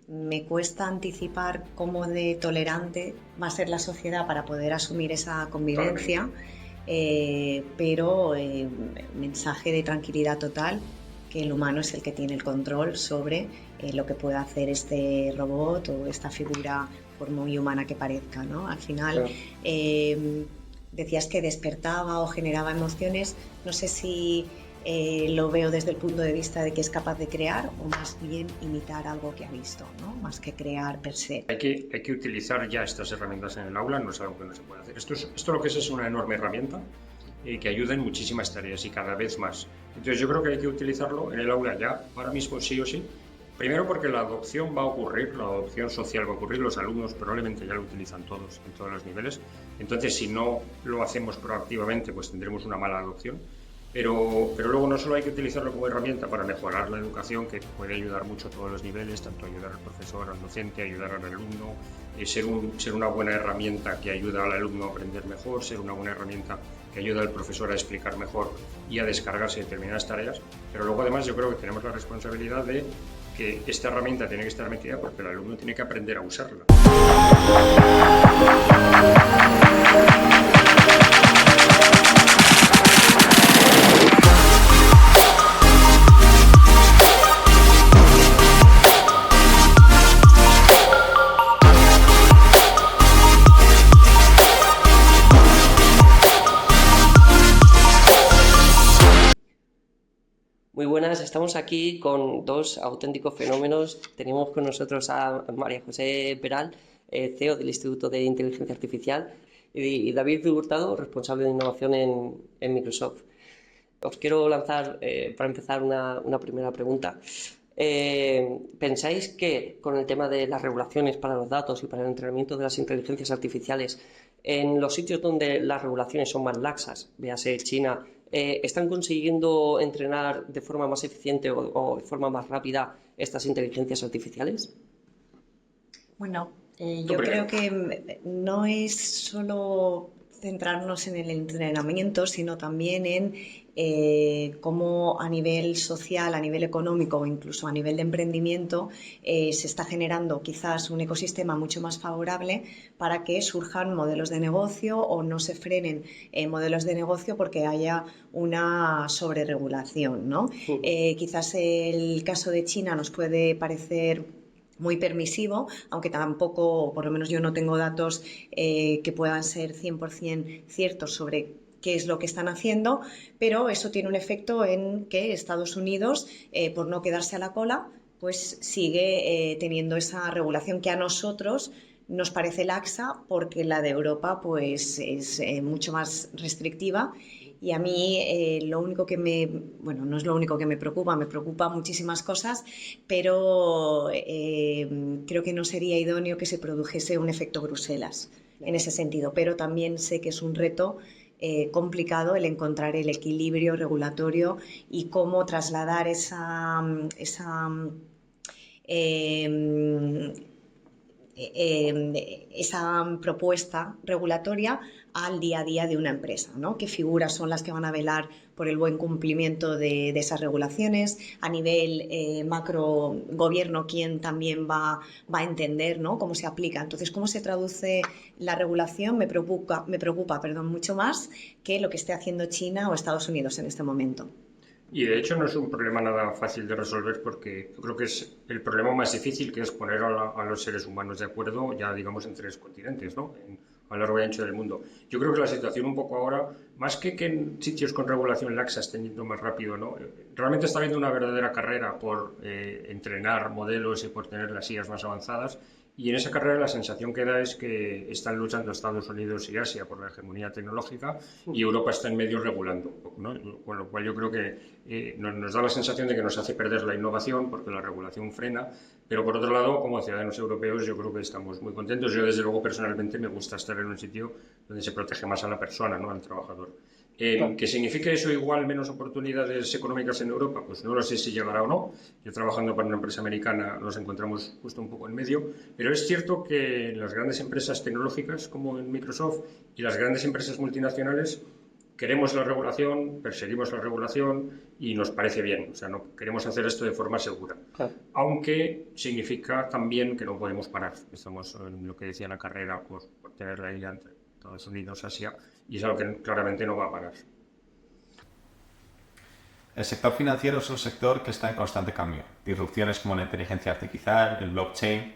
me cuesta anticipar cómo de tolerante va a ser la sociedad para poder asumir esa convivencia, pero mensaje de tranquilidad total, que el humano es el que tiene el control sobre lo que pueda hacer este robot o esta figura, por muy humana que parezca, ¿no? Al final, decías que despertaba o generaba emociones, no sé si lo veo desde el punto de vista de que es capaz de crear o más bien imitar algo que ha visto, ¿no? Más que crear per se. Hay que utilizar ya estas herramientas en el aula, no es algo que no se puede hacer. Esto lo que es una enorme herramienta que ayuda en muchísimas tareas y cada vez más. Entonces yo creo que hay que utilizarlo en el aula ya, ahora mismo sí o sí. Primero porque la adopción va a ocurrir, la adopción social va a ocurrir, los alumnos probablemente ya lo utilizan todos en todos los niveles. Entonces si no lo hacemos proactivamente, pues tendremos una mala adopción. Pero luego no solo hay que utilizarlo como herramienta para mejorar la educación, que puede ayudar mucho a todos los niveles, tanto ayudar al profesor, al docente, ayudar al alumno, ser una buena herramienta que ayuda al alumno a aprender mejor, ser una buena herramienta que ayuda al profesor a explicar mejor y a descargarse determinadas tareas. Pero luego además yo creo que tenemos la responsabilidad de que esta herramienta tiene que estar metida porque el alumno tiene que aprender a usarla. Muy buenas, estamos aquí con dos auténticos fenómenos. Tenemos con nosotros a María José Peral, CEO del Instituto de Inteligencia Artificial, y David Hurtado, responsable de innovación en Microsoft. Os quiero lanzar, para empezar, una primera pregunta. ¿Pensáis que con el tema de las regulaciones para los datos y para el entrenamiento de las inteligencias artificiales, en los sitios donde las regulaciones son más laxas, véase China, están consiguiendo entrenar de forma más eficiente o de forma más rápida estas inteligencias artificiales? Bueno, yo creo que no es solo centrarnos en el entrenamiento, sino también en cómo a nivel social, a nivel económico o incluso a nivel de emprendimiento se está generando quizás un ecosistema mucho más favorable para que surjan modelos de negocio o no se frenen modelos de negocio porque haya una sobreregulación, ¿no? Quizás el caso de China nos puede parecer muy permisivo, aunque tampoco, por lo menos yo no tengo datos que puedan ser 100% ciertos sobre qué es lo que están haciendo, pero eso tiene un efecto en que Estados Unidos, por no quedarse a la cola, pues sigue teniendo esa regulación que a nosotros nos parece laxa porque la de Europa pues es mucho más restrictiva. Y a mí lo único que bueno, no es lo único que me preocupa muchísimas cosas, pero creo que no sería idóneo que se produjese un efecto Bruselas en ese sentido. Pero también sé que es un reto complicado el encontrar el equilibrio regulatorio y cómo trasladar esa propuesta regulatoria al día a día de una empresa, ¿no? ¿Qué figuras son las que van a velar por el buen cumplimiento de esas regulaciones? A nivel macro gobierno, ¿quién también va a entender, ¿no?, cómo se aplica? Entonces, ¿cómo se traduce la regulación? Me preocupa, mucho más que lo que esté haciendo China o Estados Unidos en este momento. Y de hecho no es un problema nada fácil de resolver porque yo creo que es el problema más difícil, que es poner a los seres humanos de acuerdo, ya digamos en 3 continentes, ¿no? A lo largo y ancho del mundo. Yo creo que la situación un poco ahora, más que en sitios con regulación laxa estén yendo más rápido, ¿no? Realmente está habiendo una verdadera carrera por entrenar modelos y por tener las IAs más avanzadas. Y en esa carrera la sensación que da es que están luchando Estados Unidos y Asia por la hegemonía tecnológica y Europa está en medio regulando, ¿no? Con lo cual yo creo que nos da la sensación de que nos hace perder la innovación porque la regulación frena, pero por otro lado, como ciudadanos europeos, yo creo que estamos muy contentos. Yo desde luego personalmente me gusta estar en un sitio donde se protege más a la persona, ¿no?, al trabajador. ¿Que significa eso igual menos oportunidades económicas en Europa? Pues no lo sé si llegará o no. Yo trabajando para una empresa americana nos encontramos justo un poco en medio, pero es cierto que las grandes empresas tecnológicas como en Microsoft y las grandes empresas multinacionales queremos la regulación, perseguimos la regulación y nos parece bien. O sea, no queremos hacer esto de forma segura. Claro. Aunque significa también que no podemos parar. Estamos en lo que decía la carrera por tener la isla entre Estados Unidos, Asia, y es algo que claramente no va a parar. El sector financiero es un sector que está en constante cambio. Disrupciones como la inteligencia artificial, el blockchain,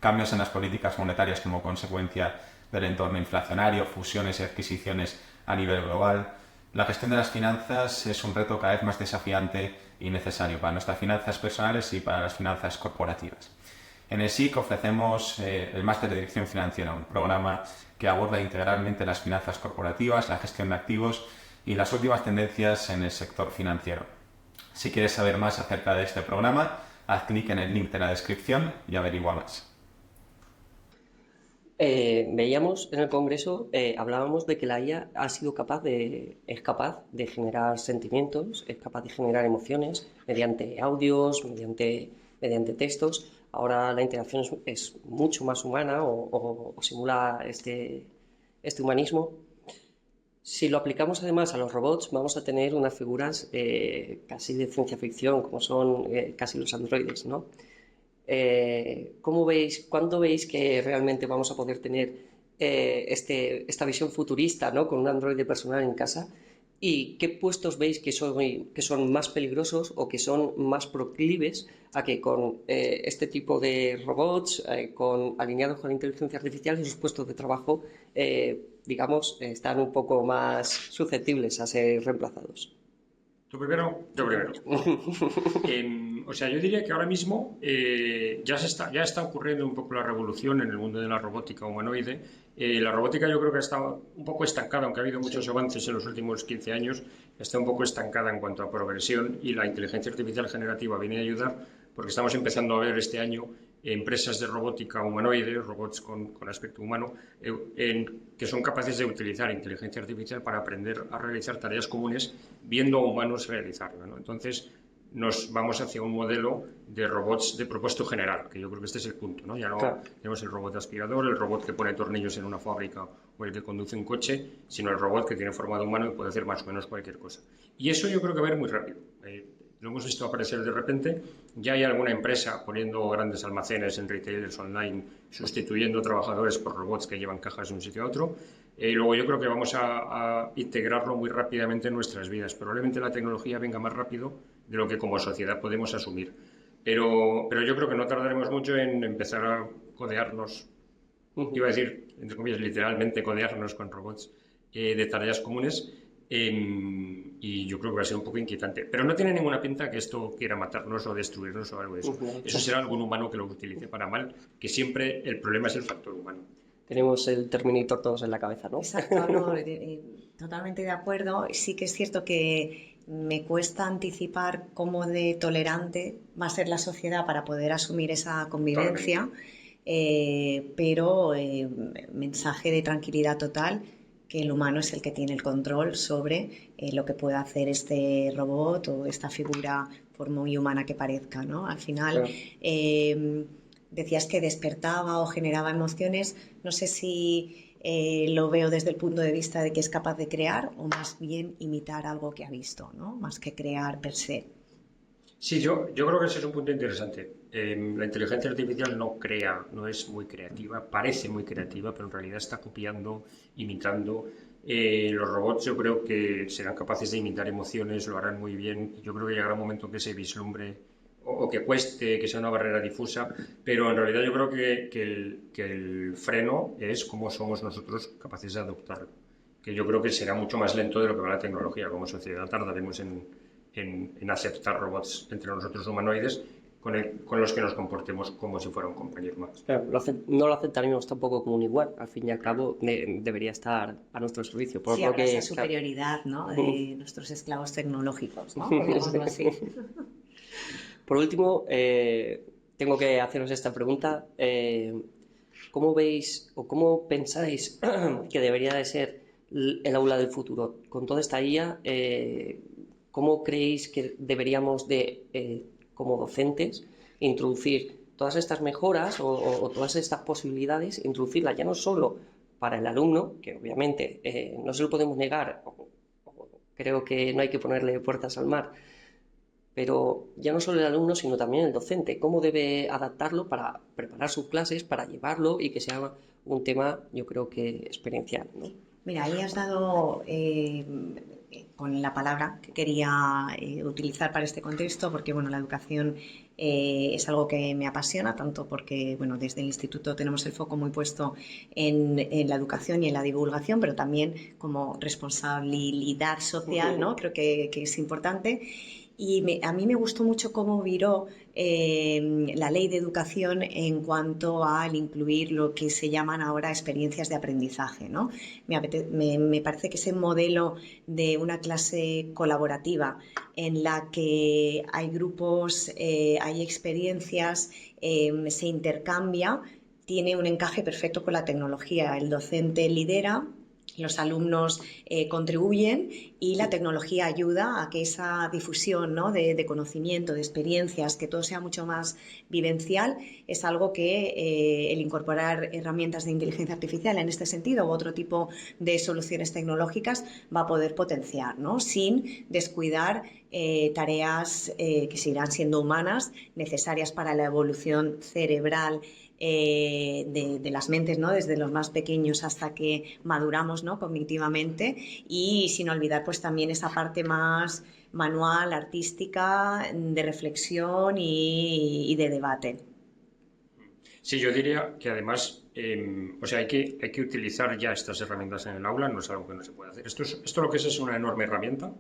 cambios en las políticas monetarias como consecuencia del entorno inflacionario, fusiones y adquisiciones a nivel global. La gestión de las finanzas es un reto cada vez más desafiante y necesario para nuestras finanzas personales y para las finanzas corporativas. En el SIC ofrecemos el Máster de Dirección Financiera, un programa que aborda integralmente las finanzas corporativas, la gestión de activos y las últimas tendencias en el sector financiero. Si quieres saber más acerca de este programa, haz clic en el link de la descripción y averigua más. Veíamos en el Congreso, hablábamos de que la IA es capaz de generar sentimientos, es capaz de generar emociones mediante audios, mediante textos. Ahora la interacción es mucho más humana o simula este humanismo. Si lo aplicamos además a los robots, vamos a tener unas figuras casi de ciencia ficción, como son casi los androides, ¿no? ¿Cuándo veis que realmente vamos a poder tener esta visión futurista, ¿no? Con un androide personal en casa? ¿Y qué puestos veis que son más peligrosos o que son más proclives a que con este tipo de robots, alineados con la inteligencia artificial, esos puestos de trabajo, digamos, están un poco más susceptibles a ser reemplazados? ¿Tú primero? Yo primero. O sea, yo diría que ahora mismo ya está ocurriendo un poco la revolución en el mundo de la robótica humanoide. La robótica yo creo que está un poco estancada, aunque ha habido muchos avances en los últimos 15 años, está un poco estancada en cuanto a progresión, y la inteligencia artificial generativa viene a ayudar, porque estamos empezando a ver este año empresas de robótica humanoide, robots con aspecto humano, que son capaces de utilizar inteligencia artificial para aprender a realizar tareas comunes viendo a humanos realizarla, ¿no? Entonces nos vamos hacia un modelo de robots de propósito general, que yo creo que este es el punto, ¿no? Ya no tenemos el robot aspirador, el robot que pone tornillos en una fábrica o el que conduce un coche, sino el robot que tiene forma de humano y puede hacer más o menos cualquier cosa. Y eso yo creo que va a ir muy rápido. Lo hemos visto aparecer de repente. Ya hay alguna empresa poniendo grandes almacenes en retailers online, sustituyendo trabajadores por robots que llevan cajas de un sitio a otro. Y luego yo creo que vamos a integrarlo muy rápidamente en nuestras vidas. Probablemente la tecnología venga más rápido de lo que como sociedad podemos asumir. Pero yo creo que no tardaremos mucho en empezar a codearnos, iba a decir, entre comillas, literalmente codearnos con robots de tareas comunes. Y yo creo que va a ser un poco inquietante. Pero no tiene ninguna pinta que esto quiera matarnos o destruirnos o algo de eso. Eso será algún humano que lo utilice para mal, que siempre el problema es el factor humano. Tenemos el Terminator todos en la cabeza, ¿no? Exacto, no, totalmente de acuerdo. Sí que es cierto que me cuesta anticipar cómo de tolerante va a ser la sociedad para poder asumir esa convivencia, pero mensaje de tranquilidad total, que el humano es el que tiene el control sobre lo que pueda hacer este robot o esta figura, por muy humana que parezca, ¿no? Al final, decías que despertaba o generaba emociones. No sé si lo veo desde el punto de vista de que es capaz de crear o más bien imitar algo que ha visto, ¿no? Más que crear per se. Sí, yo creo que ese es un punto interesante. La inteligencia artificial no crea, no es muy creativa, parece muy creativa, pero en realidad está copiando, imitando. Los robots yo creo que serán capaces de imitar emociones, lo harán muy bien. Yo creo que llegará un momento que se vislumbre o que cueste, que sea una barrera difusa, pero en realidad yo creo que el freno es cómo somos nosotros capaces de adoptarlo, que yo creo que será mucho más lento de lo que va la tecnología. Como sociedad tardaremos en aceptar robots entre nosotros humanoides con los que nos comportemos como si fuera un compañero más. Claro, no lo aceptaríamos tampoco como un igual. Al fin y al cabo, debería estar a nuestro servicio. Sí, habrá esa superioridad, ¿no? De nuestros esclavos tecnológicos, ¿no? Podríamos así. Por último, tengo que haceros esta pregunta. ¿Cómo veis o cómo pensáis que debería de ser el aula del futuro? Con toda esta IA, ¿cómo creéis que deberíamos de, como docentes, introducir todas estas mejoras o todas estas posibilidades, introducirlas ya no solo para el alumno, que obviamente no se lo podemos negar, creo que no hay que ponerle puertas al mar, pero ya no solo el alumno, sino también el docente, cómo debe adaptarlo para preparar sus clases, para llevarlo y que sea un tema, yo creo que experiencial, ¿no? Mira, ahí has dado con la palabra que quería utilizar para este contexto, porque bueno, la educación es algo que me apasiona, tanto porque bueno, desde el instituto tenemos el foco muy puesto en la educación y en la divulgación, pero también como responsabilidad social, ¿no? Creo que es importante. Y a mí me gustó mucho cómo viró la ley de educación en cuanto al incluir lo que se llaman ahora experiencias de aprendizaje, ¿no? Me parece que ese modelo de una clase colaborativa en la que hay grupos, hay experiencias, se intercambia, tiene un encaje perfecto con la tecnología. El docente lidera, los alumnos contribuyen y la tecnología ayuda a que esa difusión, ¿no? de conocimiento, de experiencias, que todo sea mucho más vivencial, es algo que el incorporar herramientas de inteligencia artificial en este sentido u otro tipo de soluciones tecnológicas va a poder potenciar, ¿no? Sin descuidar tareas que seguirán siendo humanas, necesarias para la evolución cerebral de las mentes, ¿no? Desde los más pequeños hasta que maduramos, ¿no? Cognitivamente, y sin olvidar pues también esa parte más manual, artística, de reflexión y de debate. Sí, yo diría que además, o sea, hay que utilizar ya estas herramientas en el aula, no es algo que no se puede hacer. Esto lo que es una enorme herramienta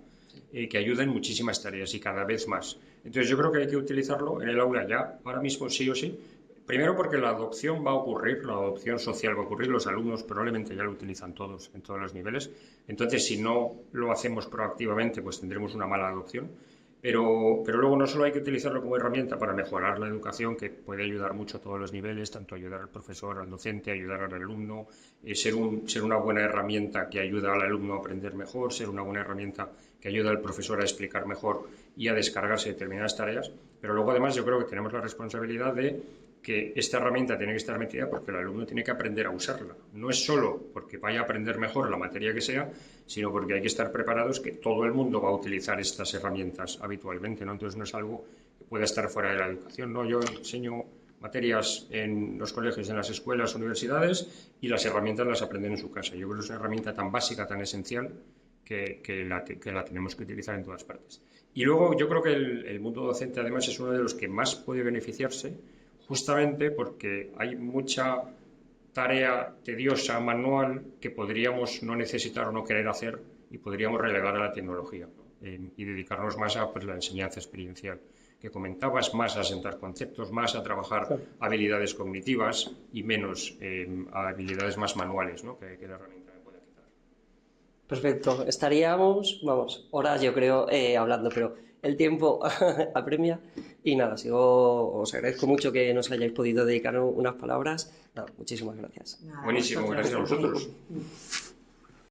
que ayuda en muchísimas tareas y cada vez más. Entonces yo creo que hay que utilizarlo en el aula ya, ahora mismo sí o sí. Primero porque la adopción va a ocurrir, la adopción social va a ocurrir, los alumnos probablemente ya lo utilizan todos en todos los niveles. Entonces si no lo hacemos proactivamente, pues tendremos una mala adopción. Pero luego no solo hay que utilizarlo como herramienta para mejorar la educación, que puede ayudar mucho a todos los niveles, tanto ayudar al profesor, al docente, ayudar al alumno, ser una buena herramienta que ayuda al alumno a aprender mejor, ser una buena herramienta que ayuda al profesor a explicar mejor y a descargarse determinadas tareas. Pero luego además yo creo que tenemos la responsabilidad de que esta herramienta tiene que estar metida porque el alumno tiene que aprender a usarla. No es solo porque vaya a aprender mejor la materia que sea, sino porque hay que estar preparados que todo el mundo va a utilizar estas herramientas habitualmente, ¿no? Entonces no es algo que pueda estar fuera de la educación, ¿no? Yo enseño materias en los colegios, en las escuelas, universidades, y las herramientas las aprenden en su casa. Yo creo que es una herramienta tan básica, tan esencial, que la tenemos que utilizar en todas partes. Y luego yo creo que el mundo docente además es uno de los que más puede beneficiarse, justamente porque hay mucha tarea tediosa, manual, que podríamos no necesitar o no querer hacer y podríamos relegar a la tecnología, ¿no? Y dedicarnos más a pues, la enseñanza experiencial que comentabas, más a sentar conceptos, más a trabajar habilidades cognitivas y menos a habilidades más manuales, ¿no? que la herramienta me pueda quitar. Perfecto, estaríamos, vamos, horas yo creo hablando, pero el tiempo apremia y nada, os agradezco mucho que nos hayáis podido dedicar unas palabras. Nada, muchísimas gracias. Nada, Buenísimo, gracias a vosotros.